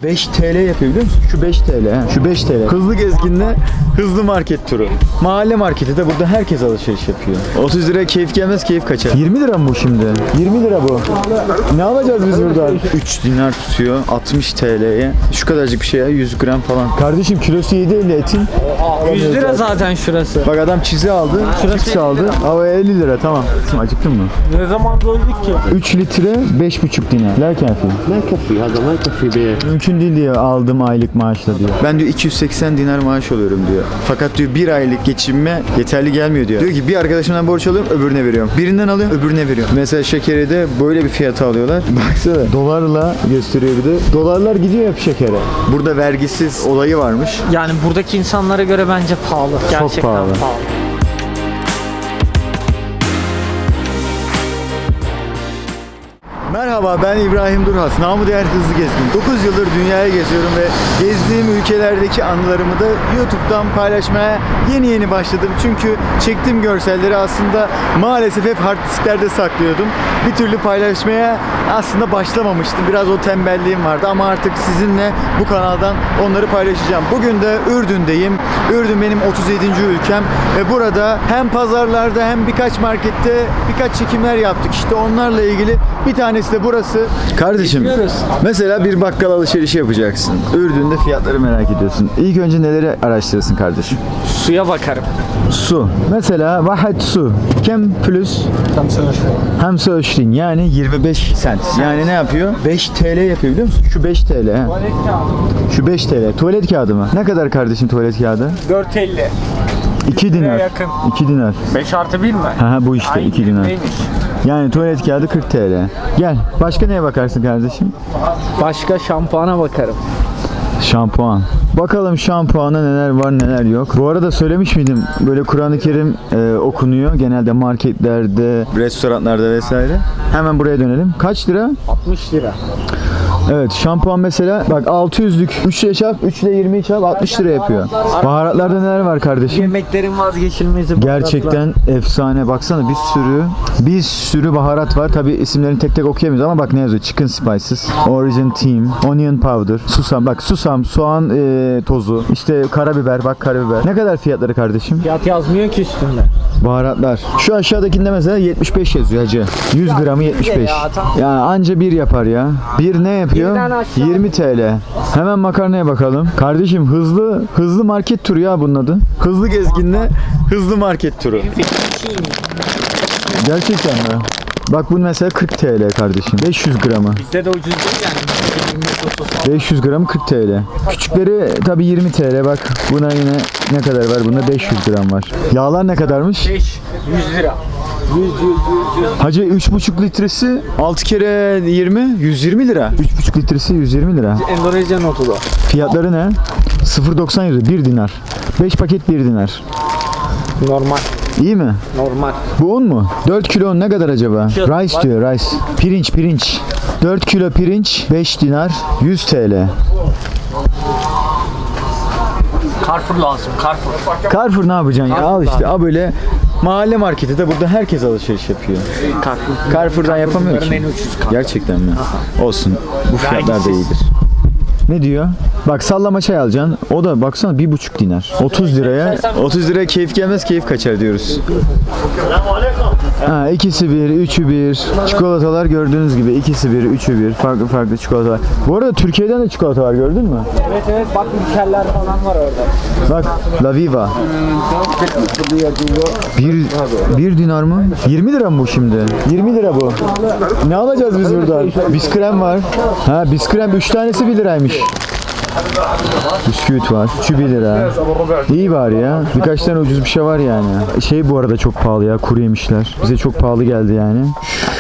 5 TL yapıyor biliyor musun? Şu 5 TL. He. Şu 5 TL. Hızlı gezginle hızlı market turu. Mahalle marketi de burada herkes alışveriş yapıyor. 30 liraya keyif gelmez, keyif kaçar. 20 lira mı bu şimdi? 20 lira bu. Ne alacağız biz buradan? 3 dinar tutuyor 60 TL'ye. Şu kadarcık bir şey ya, 100 gram falan. Kardeşim kilosu 7.50 etin. 100 lira zaten şurası. Bak adam çizi aldı, cips aldı. Ama 50 lira tamam. Acıktın mı? Ne zaman doyduk ki? 3 litre 5,5 dinar. La kafi. ما يكفي هذا ما يكفي به. Mümkün değil diyor aldığım aylık maaşla diyor. Ben diyor 280 dinar maaş alıyorum diyor. Fakat diyor bir aylık geçinme yeterli gelmiyor diyor. Diyor ki bir arkadaşımdan borç alıyorum öbürüne veriyorum. Birinden alıyorum öbürüne veriyorum. Mesela şekeri de böyle bir fiyata alıyorlar. Baksana dolarla gösteriyor bir de. Dolarlar gidiyor hep şekere. Burada vergisiz olayı varmış. Yani buradaki insanlara göre bence pahalı. Gerçekten pahalı. Merhaba, ben İbrahim Durhas. Namı değer hızlı gezgin. 9 yıldır dünyaya geziyorum ve gezdiğim ülkelerdeki anılarımı da YouTube'dan paylaşmaya yeni başladım. Çünkü çektiğim görselleri aslında maalesef hep hard disklerde saklıyordum. Bir türlü paylaşmaya aslında başlamamıştım. Biraz o tembelliğim vardı ama artık sizinle bu kanaldan onları paylaşacağım. Bugün de Ürdün'deyim. Ürdün benim 37. ülkem ve burada hem pazarlarda hem birkaç markette birkaç çekimler yaptık. İşte onlarla ilgili bir tanesi de burası. Kardeşim, mesela bir bakkal alışverişi yapacaksın. Ürdün'de fiyatları merak ediyorsun. İlk önce neleri araştırırsın kardeşim? Suya bakarım. Su. Mesela vahed su. Kem plus? Hamsa öşrin. Yani 25 sent. Yani ne yapıyor? 5 TL yapıyor biliyor musun? Şu 5 TL. He. Şu 5 TL. Tuvalet kağıdı mı? Ne kadar kardeşim tuvalet kağıdı? 4.50. 2 dinar. Yakın. 2 dinar. 5+1 mi? Ha bu işte 2 dinar. Neymiş? Yani tuvalet kağıdı 40 TL. Gel. Başka neye bakarsın kardeşim? Başka şampuana bakarım. Şampuan. Bakalım şampuana neler var neler yok. Bu arada söylemiş miydim? Böyle Kur'an-ı Kerim okunuyor. Genelde marketlerde, restoranlarda vesaire. Hemen buraya dönelim. Kaç lira? 60 lira. Evet şampuan mesela bak 600'lük 3 ile çarp 3 ile 20'yi çarp 60 lira yapıyor. Baharatlarda neler var kardeşim? Yemeklerin vazgeçilmezi. Gerçekten efsane. Baksana bir sürü baharat var. Tabi isimlerini tek tek okuyamıyoruz ama bak ne yazıyor? Chicken spices, origin team, onion powder, susam. Bak susam, soğan tozu, işte karabiber. Bak karabiber. Ne kadar fiyatları kardeşim? Fiyat yazmıyor ki üstünde. Baharatlar. Şu aşağıdakinde mesela 75 yazıyor hacı. 100 gramı 75. Yani anca bir yapar ya. Bir ne yapıyor? 20 TL. Hemen makarnaya bakalım. Kardeşim hızlı market turu ya bunun adı. Hızlı gezginle hızlı market turu. Gerçekten mi? Bak bu mesela 40 TL kardeşim. 500 gramı. Bizde de ucuz değil yani. 500 gramı 40 TL. Küçükleri tabi 20 TL. Bak buna yine ne kadar var? Bunda 500 gram var. Yağlar ne kadarmış? 100 lira. 100. Hacı 3,5 litresi 6 kere 20 120 lira. 3,5 litresi 120 lira. Endonezya notu da. Fiyatları ne? 0,90 euro 1 dinar. 5 paket 1 dinar. Normal. İyi mi? Normal. Bu un mu? 4 kilo ne kadar acaba? Rice diyor rice. Pirinç. 4 kilo pirinç 5 dinar 100 TL. Carrefour lazım. Carrefour ne yapacaksın ya? Al işte. Al böyle mahalle marketi de burada herkes alışveriş yapıyor. Carrefour'dan yapamıyor ki. En ucuz Gerçekten mi? Olsun. Bu fiyatlar da iyidir. Ne diyor? Bak sallama çay alacaksın. O da baksana 1,5 dinar. 30 liraya keyif gelmez, keyif kaçar diyoruz. Ha, ikisi bir, üçü bir. Çikolatalar gördüğünüz gibi ikisi bir, üçü bir. Farklı çikolatalar. Bu arada Türkiye'den de çikolata var gördün mü? Evet bak ülkeler falan var orada. Bak La Viva. Bir dinar mı? 20 lira mı bu şimdi? 20 lira bu. Ne alacağız biz buradan? Biskrem var. Ha biskrem 3 tanesi 1 liraymış. Bisküvit var. 3'ü 1 lira. İyi bari ya. Birkaç tane ucuz bir şey var yani. Şey bu arada çok pahalı ya. Kuru yemişler. Bize çok pahalı geldi yani.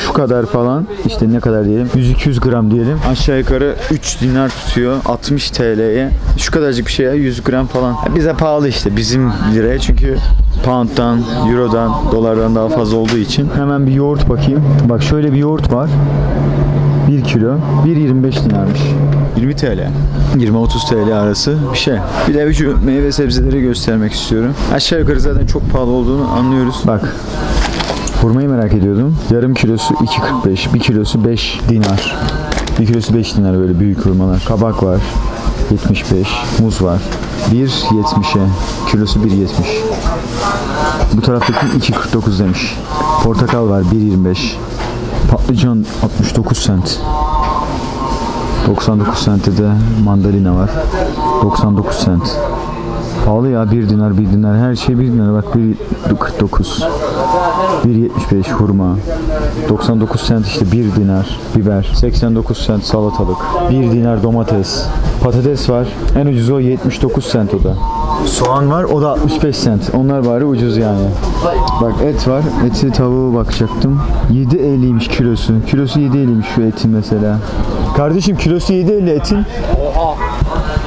Şu kadar falan. İşte ne kadar diyelim? 100-200 gram diyelim. Aşağı yukarı 3 dinar tutuyor. 60 TL'ye. Şu kadarcık bir şey ya. 100 gram falan. Bize pahalı işte. Bizim liraya çünkü pound'dan, eurodan, dolardan daha fazla olduğu için. Hemen bir yoğurt bakayım. Bak şöyle bir yoğurt var. 1 kilo. 1,25 dinarmış. 20 TL. 20-30 TL arası bir şey. Bir de şu meyve sebzeleri göstermek istiyorum. Aşağı yukarı zaten çok pahalı olduğunu anlıyoruz. Bak. Hurmayı merak ediyordum. Yarım kilosu 2,45. 1 kilosu 5 dinar. 1 kilosu 5 dinar böyle büyük hurmalar. Kabak var 75. Muz var 1.70'e. Kilosu 1.70. Bu taraftaki 2.49 demiş. Portakal var 1.25. Patlıcan 69 cent. 99 cent'e de mandalina var. 99 cent. Pahalı ya, 1 dinar her şey 1 dinar. Bak 1.49. 1.75 hurma. 99 cent işte 1 dinar biber. 89 cent salatalık. 1 dinar domates. Patates var. En ucuz o 79 cent o da. Soğan var o da 65 cent. Onlar bari ucuz yani. Bak et var. Eti tavuğu bakacaktım. 7.50'ymiş kilosu. Kilosu 7.50'ymiş şu etin mesela. Kardeşim kilosu 7.50 etin. Oha.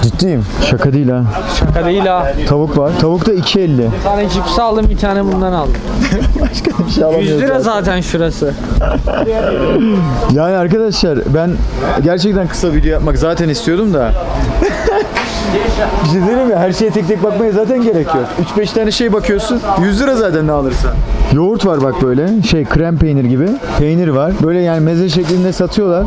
Ciddiyim. Şaka değil ha. Şaka değil ha. Tavuk var. Tavuk da 2.50. Bir tane cips aldım, bir tane bundan aldım. Başka bir şey alamıyoruz. 100 lira zaten şurası. Yani arkadaşlar ben gerçekten kısa video yapmak zaten istiyordum da. Bir şey diyeyim mi? Her şeye tek tek bakmaya zaten gerek yok. 3-5 tane şey bakıyorsun. 100 lira zaten ne alırsan. Yoğurt var bak böyle. Krem peynir gibi. Peynir var. Böyle yani meze şeklinde satıyorlar.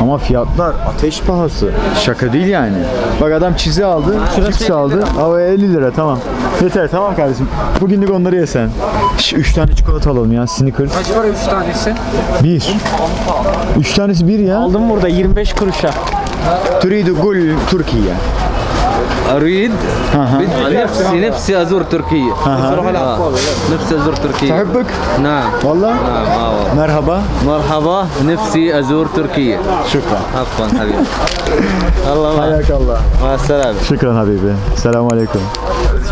Ama fiyatlar ateş pahası. Şaka değil yani. Bak adam çizi aldı. Cips aldı. Ama 50 lira tamam. Yeter tamam kardeşim. Bugünlük onları ye sen. 3 tane çikolata alalım ya. Snickers. Kaç para 3 tanesi? 1. 3 tanesi 1 ya. Aldım burada 25 kuruşa. Turidu gul Türkiye. أريد نفسي أزور تركيا نفسي أزور تركيا تحبك؟ نعم والله؟ نعم والله Merhaba. مرحبا نفسي أزور تركيا Şükran. عفوا حبيبي الله معك Hayakallah. مع السلامة Şükran habibi. Selamun aleyküm.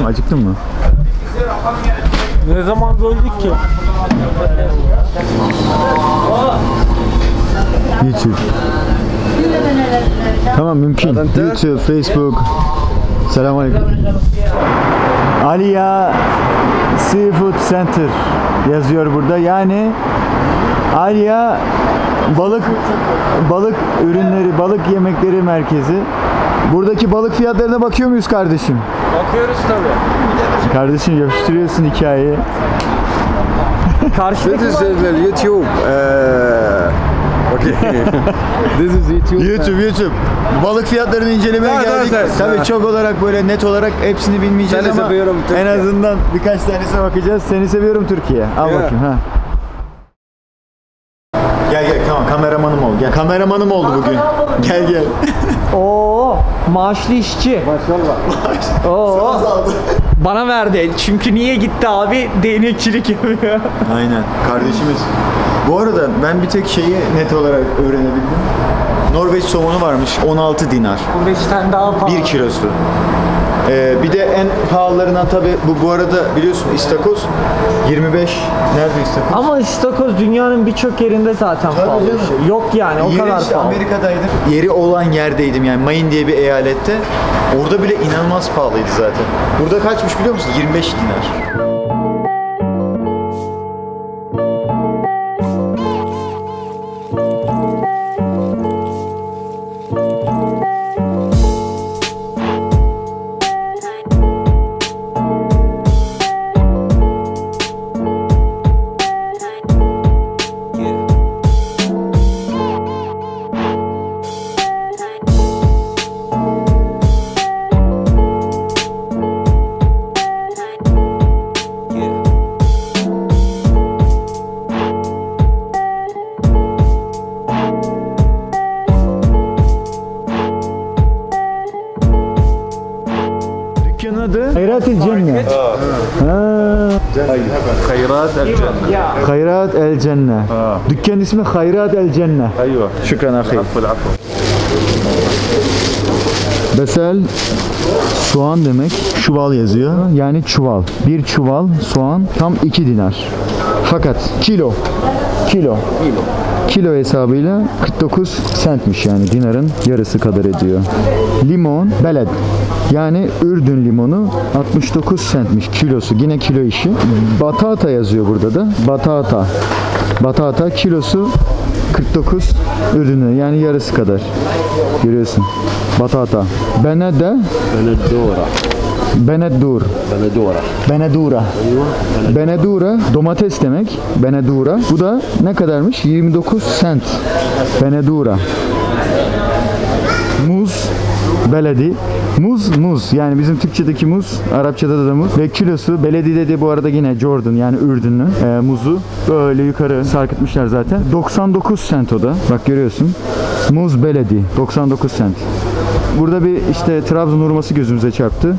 Acıktın mı? Ne zaman böldük ki? YouTube. Tamam mümkün. YouTube, Facebook. Selamünaleyküm. Aliya Seafood Center yazıyor burada. Yani Aliya balık ürünleri, balık yemekleri merkezi. Buradaki balık fiyatlarına bakıyor muyuz kardeşim? Bakıyoruz tabii. Kardeşim yapıştırıyorsun hikayeyi. Karşıdaki YouTube. Okay. This is YouTube. YouTube. Balık fiyatlarını incelemeye geldik. Tabii çok olarak böyle net olarak hepsini bilmeyeceğiz Seni ama seviyorum Türkiye. en azından birkaç tanesine bakacağız. Seni seviyorum Türkiye. Al Yeah. bakayım ha. Gel tamam kameramanım ol. Gel kameramanım oldu bugün. Gel. Oo, maaşlı işçi. Maşallah. Oo. Bana verdi. Çünkü niye gitti abi? Değnekçilik yapıyor. Aynen kardeşimiz. Bu arada ben bir tek şeyi net olarak öğrenebildim. Norveç somonu varmış 16 dinar. 15 tane daha pahalı. 1 kilosu. Bir de en pahalılarından tabi bu arada biliyorsun istakoz 25. Nerede istakoz? Ama istakoz dünyanın birçok yerinde zaten pahalı. canım. Yok yani o Yeri kadar işte pahalı. Amerika'daydım. Yeri olan yerdeydim yani Maine diye bir eyalette. Orada bile inanılmaz pahalıydı zaten. Burada kaçmış biliyor musun? 25 dinar. Dükkanın adı Hayrat el Cenne. خيرات الجنة. Hayrat el Cenne. Dükkanın ismi Hayrat el Cenne. أيوة. Şükran ahi. العفو. Besel soğan demek. Çuval yazıyor. Yani çuval. Bir çuval soğan tam 2 dinar. Fakat kilo hesabıyla 49 centmiş yani dinarın yarısı kadar ediyor. Limon beled. Yani Ürdün limonu 69 centmiş kilosu. Yine kilo işi. Batata yazıyor burada da. Batata kilosu 49 Ürdün yani yarısı kadar. Görüyorsun. Batata. Benedura. Benedura domates demek. Benedura. Bu da ne kadarmış? 29 cent. Benedura. Beledi. Muz yani bizim Türkçedeki muz, Arapçada da muz ve kilosu Beledi'de de bu arada yine Jordan yani Ürdün'ün muzu böyle yukarı sarkıtmışlar zaten. 99 cent o da. Bak görüyorsun. Muz Beledi 99 cent. Burada bir işte Trabzon hurması gözümüze çarptı.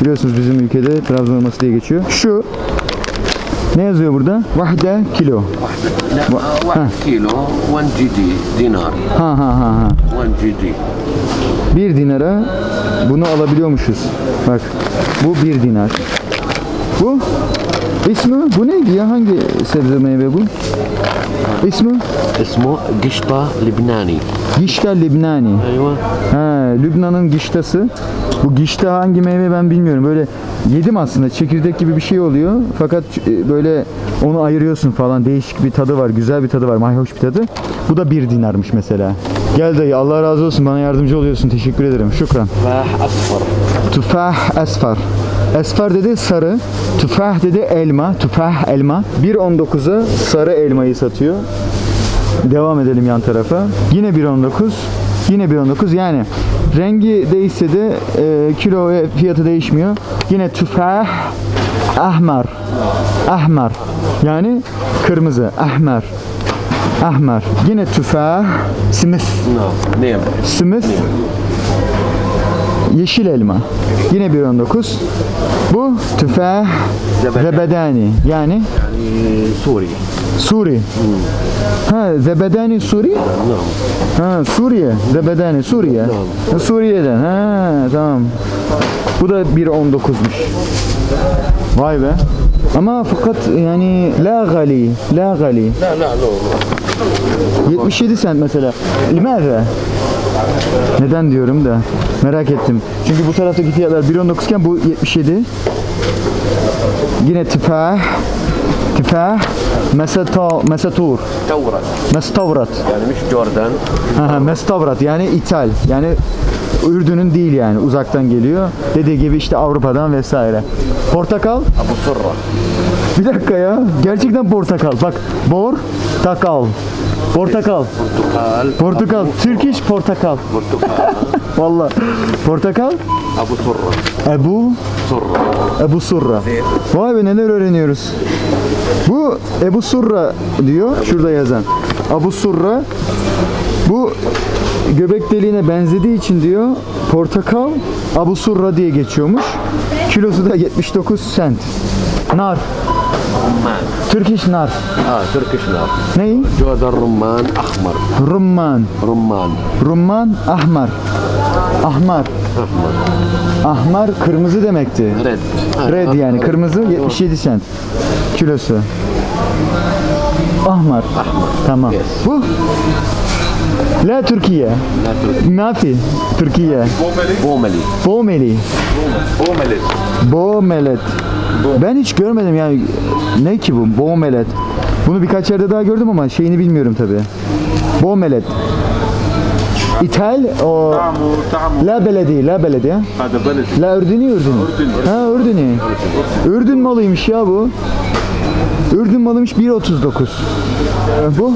Biliyorsunuz bizim ülkede Trabzon hurması diye geçiyor. Şu ne yazıyor burada? Vahde kilo. واحد كيلو 1 GD دينار Ha. 1 GD 1 dinara bunu alabiliyormuşuz. Bak bu 1 dinar. Bu ismi bu neydi ya? Hangi sebze meyve bu? İsmi? اسمه قشطة لبناني. Gişta Libnani. ايوه Ha, Lübnan'ın giştası. Bu gişta hangi meyve ben bilmiyorum. Böyle yedim aslında. Çekirdek gibi bir şey oluyor. Fakat böyle onu ayırıyorsun falan. Değişik bir tadı var. Güzel bir tadı var. Mayhoş bir tadı. Bu da 1 dinarmış mesela. Gel dayı Allah razı olsun. Bana yardımcı oluyorsun. Teşekkür ederim. Şükran. تفاح اصفر. Tufah esfar. Esfar dedi sarı. Tufah dedi elma. Tufah elma. 1.19'a sarı elmayı satıyor. Devam edelim yan tarafa. Yine 1.19. Yine 1.19 yani rengi değişse de kilo ve fiyatı değişmiyor. Yine tufah ahmar. Ahmar. Yani kırmızı. Ahmar. Ahmar. Yine tufah Smith. نعم Smith. Yeşil elma. Yine 1.19. Bu tufah zebedani. Yani سوري. Suri. Ha, zebedani Suri? Ha, Suriye. Zebedani Suriye. Ha, Suriye'den. Ha, tamam. Bu da 1.19'muş. Vay be. Ama fakat yani la gali. La gali. لا لا لا 77 sent mesela. Limaze? Neden diyorum da merak ettim. Çünkü bu taraftaki fiyatlar 1.19 iken bu 77. Yine tifah mesatur تورد mestavrat يعني مش جوردان. mestavrat yani ithal yani Ürdün'ün değil yani uzaktan geliyor. Dediği gibi işte Avrupa'dan vesaire. Portakal ابو سره. bir dakika ya gerçekten portakal bak portakal برتقال. Portakal. Turkish portakal. برتقال. Valla. Portakal. ابو سره. Ebu Surra. Vay be neler öğreniyoruz. Bu Ebu Surra diyor. Şurada yazan. Ebu Surra. Bu göbek deliğine benzediği için diyor portakal Ebu Surra diye geçiyormuş. Kilosu da 79 cent. Nar. رمان. Turkish nar. تركش نار. Ney? جودر رمان احمر. Rumman. رمان Rumman ahmar. Ahmar. احمر. Ahmar kırmızı demekti. ريد. Red yani kırmızı 77 cent kilosu. Ahmar. Tamam. Bu La Türkiye. لا تركي. Nafi. Türkiye. بوملي. Bomeli. بوملي. Bomelet. Ben hiç görmedim yani. Ne ki bu? Bomelet. Bunu birkaç yerde daha gördüm ama şeyini bilmiyorum tabi. Bomelet. İthal o La beledi, la beledi ha. هذا بلدي. La Ürdünü. Ha Ürdünü. Ürdün malıymış ya bu. Ürdün malıymış 1.39. Bu?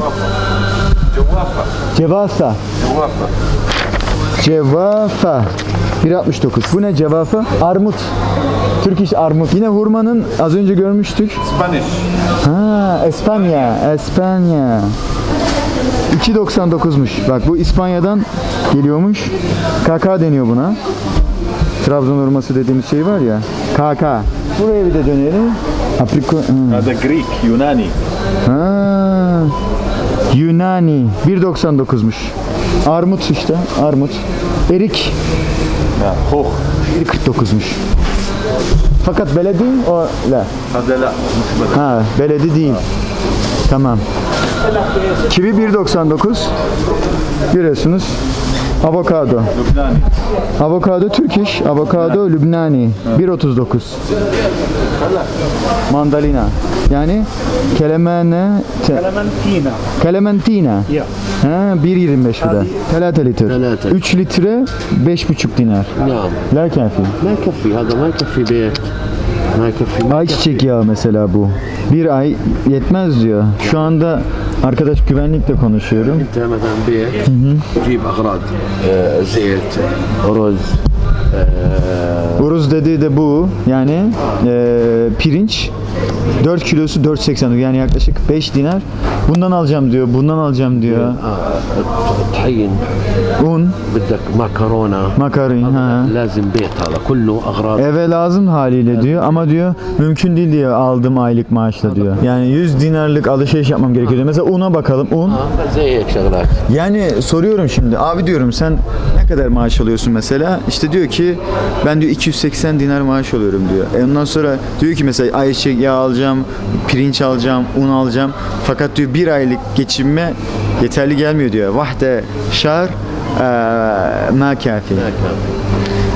Cevasa. Cevafa. 1.69. Bu ne cevafa? Armut. Türk iş armut. Yine hurmanın az önce görmüştük. Spanish. Ha, Espanya. 2.99'muş. Bak bu İspanya'dan geliyormuş. KK deniyor buna. Trabzon hurması dediğimiz şey var ya. KK. Buraya bir de dönelim. Apriko. هذا Greek. Yunani. Ha. Yunani 1.99'muş. Armut işte, armut. Erik لا. خوخ. 1.49'muş. Fakat beledi o la. هذا لا. مش بلدي. Ha, beledi değil. Tamam. Kivi 1.99. Görüyorsunuz. Avokado. لبناني. Avokado Türk iş. Avokado Lübnani. 1.39. Mandalina. Yani Clementina. Ha, 1.25 bu da. 3 litre. 3 litre 5.5 dinar. نعم. La kafi. ما يكفي هذا ما يكفي بيت. ما يكفي. Ayçiçek yağı mesela bu. Bir ay yetmez diyor. Şu anda Arkadaş güvenlikle konuşuyorum. انت مثلا بيت تجيب اغراض زيت رز Uruz dediği de bu. Yani pirinç 4 kilosu 4.80 yani yaklaşık 5 dinar. Bundan alacağım diyor. Bundan alacağım diyor. طحين Un, بدك مكرونه makaron. Ha. لازم بيت هذا كله اغراض Eve lazım haliyle diyor ama diyor mümkün değil diyor aldığım aylık maaşla diyor. Yani 100 dinarlık alışveriş yapmam gerekiyor diyor. Mesela una bakalım. Un. زي هيك شغلات Yani soruyorum şimdi. Abi diyorum sen ne kadar maaş alıyorsun mesela? İşte diyor ki ben diyor 280 dinar maaş alıyorum diyor. Ondan sonra diyor ki mesela ayçiçek yağı alacağım, pirinç alacağım, un alacağım. Fakat diyor bir aylık geçinme yeterli gelmiyor diyor. Vahde şar ma kafi.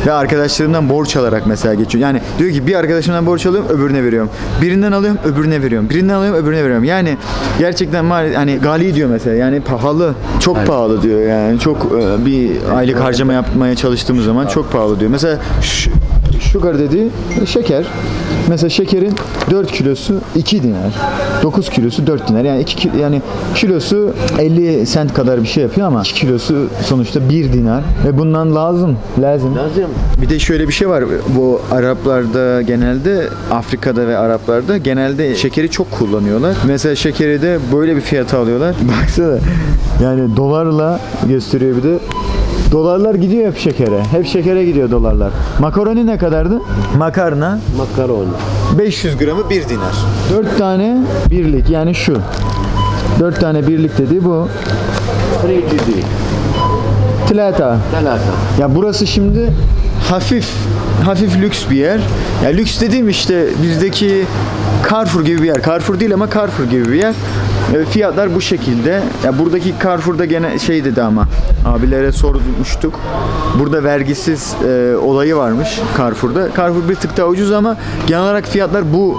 Ve arkadaşlarımdan borç alarak mesela geçiyor. Yani diyor ki bir arkadaşımdan borç alıyorum, öbürüne veriyorum. Birinden alıyorum, öbürüne veriyorum. Birinden alıyorum, öbürüne veriyorum. Yani gerçekten hani gali diyor mesela. Yani pahalı, çok pahalı diyor. Yani çok bir aylık harcama yapmaya çalıştığımız zaman çok pahalı diyor. Mesela sugar dediği şeker. Mesela şekerin 4 kilosu 2 dinar. 9 kilosu 4 dinar. Yani yani kilosu 50 sent kadar bir şey yapıyor ama 2 kilosu sonuçta 1 dinar. Ve bundan lazım. لازم Bir de şöyle bir şey var. Bu Araplarda genelde, Afrika'da ve Araplarda genelde şekeri çok kullanıyorlar. Mesela şekeri de böyle bir fiyata alıyorlar. Baksana. Yani dolarla gösteriyor bir de. Dolarlar gidiyor hep şekere. Hep şekere gidiyor dolarlar. Makaroni ne kadardı? Makarna مكرونه 500 gramı 1 dinar. 4 tane birlik yani şu. 4 tane birlik dediği bu. 3 جدي Tlata. 3 Ya burası şimdi hafif lüks bir yer. Ya lüks dediğim işte bizdeki Carrefour gibi bir yer. Carrefour değil ama Carrefour gibi bir yer. Fiyatlar bu şekilde. Ya buradaki Carrefour'da gene şey dedi ama abilere sormuştuk. Burada vergisiz olayı varmış Carrefour'da. Carrefour bir tık daha ucuz ama genel olarak fiyatlar bu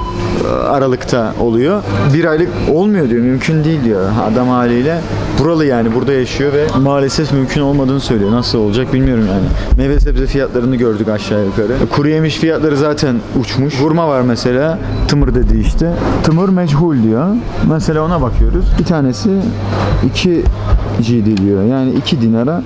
aralıkta oluyor. Bir aylık olmuyor diyor. Mümkün değil diyor adam haliyle. Buralı yani burada yaşıyor ve maalesef mümkün olmadığını söylüyor. Nasıl olacak bilmiyorum yani. Meyve sebze fiyatlarını gördük aşağı yukarı. Kuru yemiş fiyatları zaten uçmuş. Hurma var mesela. Tımır dediği işte. Tımır meçhul diyor. Mesela ona bakıyoruz. Bir tanesi 2 GD diyor. Yani 2 dinara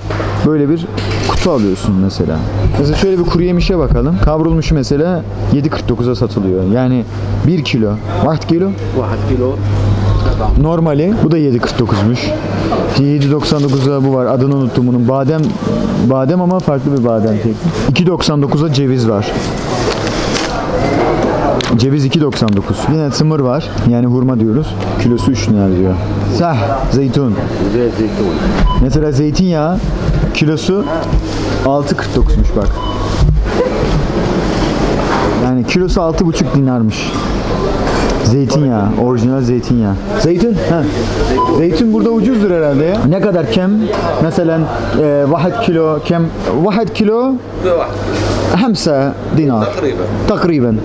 böyle bir kutu alıyorsun mesela. Mesela şöyle bir kuru yemişe bakalım. Kavrulmuş mesela 7.49'a satılıyor. Yani 1 kilo. 1 kilo. 1 كيلو Normali. Bu da 7.49'muş. 7.99'a bu var. Adını unuttum bunun. Badem ama farklı bir badem teknik. 2.99'a ceviz var. Ceviz 2.99. Yine tımır var. Yani hurma diyoruz. Kilosu 3 lira diyor. Zeytun. زيت زيتون Mesela zeytinyağı kilosu 6.49'muş bak. Yani kilosu 6,5 dinarmış. Zeytinyağı, orijinal zeytinyağı. Zeytin? Ha. Zeytin burada ucuzdur herhalde ya. Ne kadar kem? Mesela 1 kilo kem 1 kilo 5 dinar. Takriben.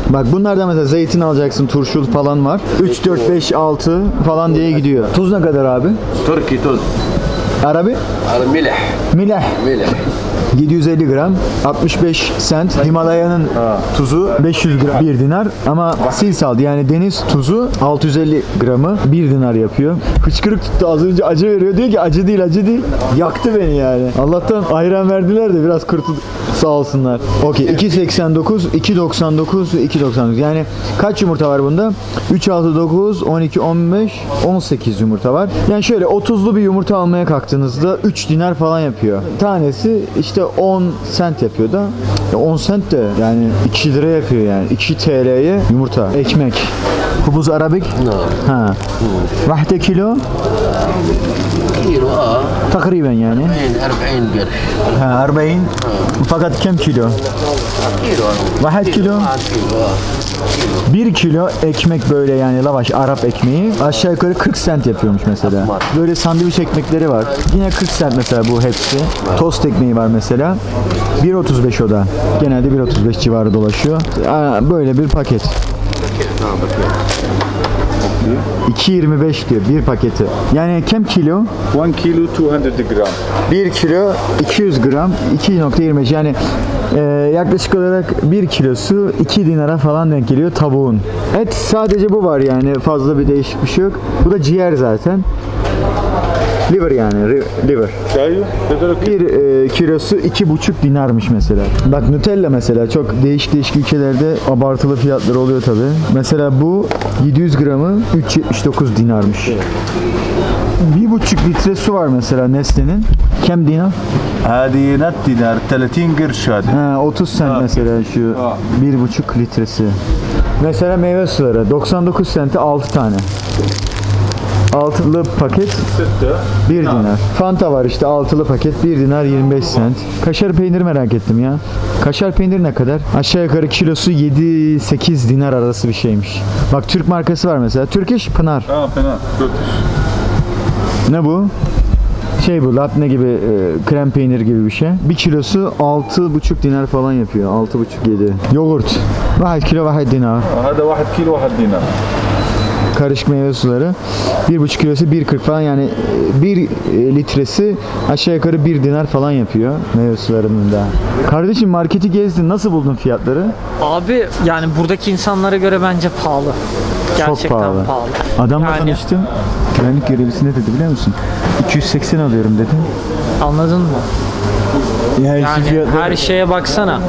Bak bunlardan mesela zeytin alacaksın, turşu falan var. 3, 4, 5, 6 falan diye gidiyor. Tuz ne kadar abi? تركي ترز Arabi? هذا ملح Mileh. ملح 750 gram, 65 sent. Himalaya'nın tuzu 500 gram 1 dinar ama sea salt yani deniz tuzu 650 gramı 1 dinar yapıyor. Hıçkırık tuttu az önce acı veriyor diyor ki acı değil acı değil. Yaktı beni yani. Allah'tan ayran verdiler de biraz kurtuldu. Sağ olsunlar. Okey 2.89, 2.99 ve 2.99. Yani kaç yumurta var bunda? 3, 6, 9, 12, 15, 18 yumurta var. Yani şöyle 30'lu bir yumurta almaya kalktığınızda 3 dinar falan yapıyor. Tanesi işte 10 sent yapıyor da 10 sent de yani 2 lira yapıyor yani 2 TL'ye yumurta, ekmek. Hubuz Arabik? Ha. Vahde kilo? كيلو Takriben yani. 40 قرش Ha 40. Fakat kem kilo? كيلو 1 kilo. 1 kilo ekmek böyle yani lavaş Arap ekmeği aşağı yukarı 40 sent yapıyormuş mesela. Böyle sandviç ekmekleri var. Yine 40 sent mesela bu hepsi. Tost ekmeği var mesela. 1.35 o da. Genelde 1.35 civarı dolaşıyor. Böyle bir paket. 2.25 diyor bir paketi. Yani kem kilo? 1 kilo 200 gram. 1 kilo 200 gram 2.25 yani yaklaşık olarak 1 kilosu 2 dinara falan denk geliyor tavuğun. Et sadece bu var yani fazla bir değişik bir şey yok. Bu da ciğer zaten. Liver yani liver. Bir kilosu 2,5 dinarmış mesela. Bak Nutella mesela çok değişik ülkelerde abartılı fiyatları oluyor tabi. Mesela bu 700 gramı 3,79 dinarmış. 1,5 litre su var mesela Nestle'nin. Kem dinar? هذه نت دينار 30 قرش هذه. 30 cent mesela şu 1,5 litresi. Mesela meyve suları 99 sente 6 tane. Altılı paket 1 dinar. Fanta var işte altılı paket 1 dinar 25 cent. Kaşar peyniri merak ettim ya. Kaşar peyniri ne kadar? Aşağı yukarı kilosu 7-8 dinar arası bir şeymiş. Bak Türk markası var mesela. Turkish Pınar. Pınar. Ne bu? Şey bu labne gibi krem peynir gibi bir şey. Bir kilosu 6,5 dinar falan yapıyor. 6,5-7. Yoğurt. 1 kilo 1 dinar. هذا 1 kilo 1 dinar. Karışık meyve suları. 1,5 kilosu 1,40 falan yani 1 litresi aşağı yukarı 1 dinar falan yapıyor meyve sularının da. Kardeşim marketi gezdin. Nasıl buldun fiyatları? Abi yani buradaki insanlara göre bence pahalı. Gerçekten Çok pahalı. Adamla Yani- tanıştım. Güvenlik görevlisi ne dedi biliyor musun? 280 alıyorum dedi. Anladın mı? Yani, Yani her şeye baksana.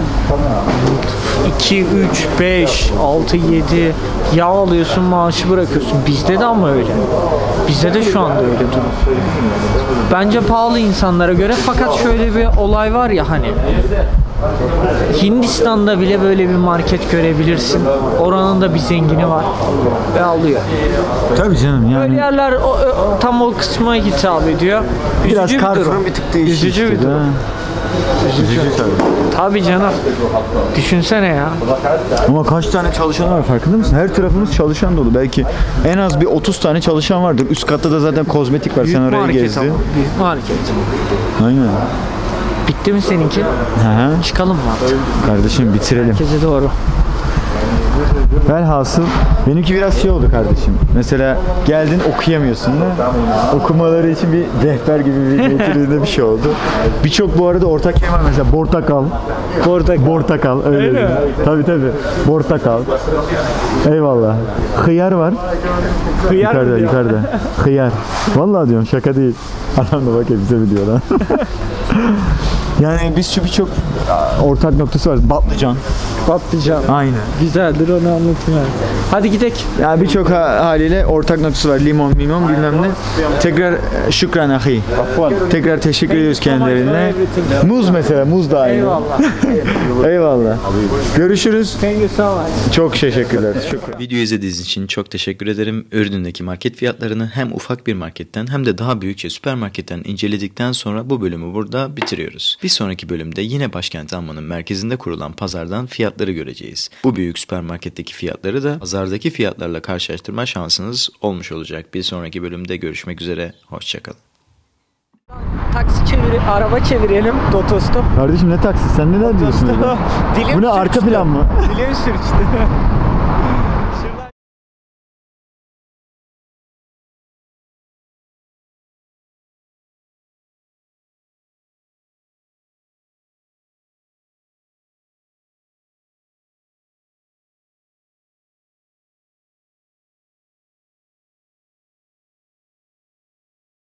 2, 3, 5, 6, 7 yağ alıyorsun maaşı bırakıyorsun. Bizde de ama öyle. Bizde de şu anda öyle durum. Bence pahalı insanlara göre fakat şöyle bir olay var ya hani Hindistan'da bile böyle bir market görebilirsin. Oranın da bir zengini var ve alıyor. Tabii canım Böyle yani. yerler tam o kısma hitap ediyor. Biraz Üzücü bir durum. Carrefour'un bir tık değişik. Üzücü bir işte, durum. ha. Üzücü tabii. Tabii canım. Düşünsene ya. Ama kaç tane çalışan var farkında mısın? Her tarafımız çalışan dolu. Belki en az bir 30 tane çalışan vardır. Üst katta da zaten kozmetik var. Büyük Sen orayı market gezdin. ama. Büyük market. Aynen. Bitti mi seninki? Hı. Çıkalım mı artık? Kardeşim bitirelim. Herkese doğru. Velhasıl benimki biraz şey oldu kardeşim. Mesela geldin okuyamıyorsun da okumaları için bir rehber gibi bir niteliğinde bir şey oldu. Birçok bu arada ortak yer var mesela portakal. Portakal öyle mi? Tabii. Portakal. Eyvallah. Hıyar var. Yukarıda. Hıyar. Vallahi diyorum şaka değil. Adam da bak bize mi diyor lan. Yani birçok ortak noktası var. Patlıcan. Aynen. Güzeldir onu anlatayım. Hadi gidelim. Yani birçok haliyle ortak noktası var. Limon bilmem ne. Tekrar şükran ahi. Tekrar teşekkür ediyoruz kendilerine. Muz mesela. Muz da aynı. Eyvallah. Eyvallah. Görüşürüz. Thank you so much. Çok teşekkürler. Şükran. Videoyu izlediğiniz için çok teşekkür ederim. Ürdün'deki market fiyatlarını hem ufak bir marketten hem de daha büyükçe süpermarketten inceledikten sonra bu bölümü burada bitiriyoruz. Bir sonraki bölümde yine başkent Amman'ın merkezinde kurulan pazardan fiyatları göreceğiz. Bu büyük süpermarketteki fiyatları da pazardaki fiyatlarla karşılaştırma şansınız olmuş olacak. Bir sonraki bölümde görüşmek üzere. Hoşçakalın. Araba çevirelim. Dotostop. Kardeşim ne taksi? Sen neler diyorsun öyle? Dilim Bu ne arka sürçtü. plan mı? Dilim sürçtü.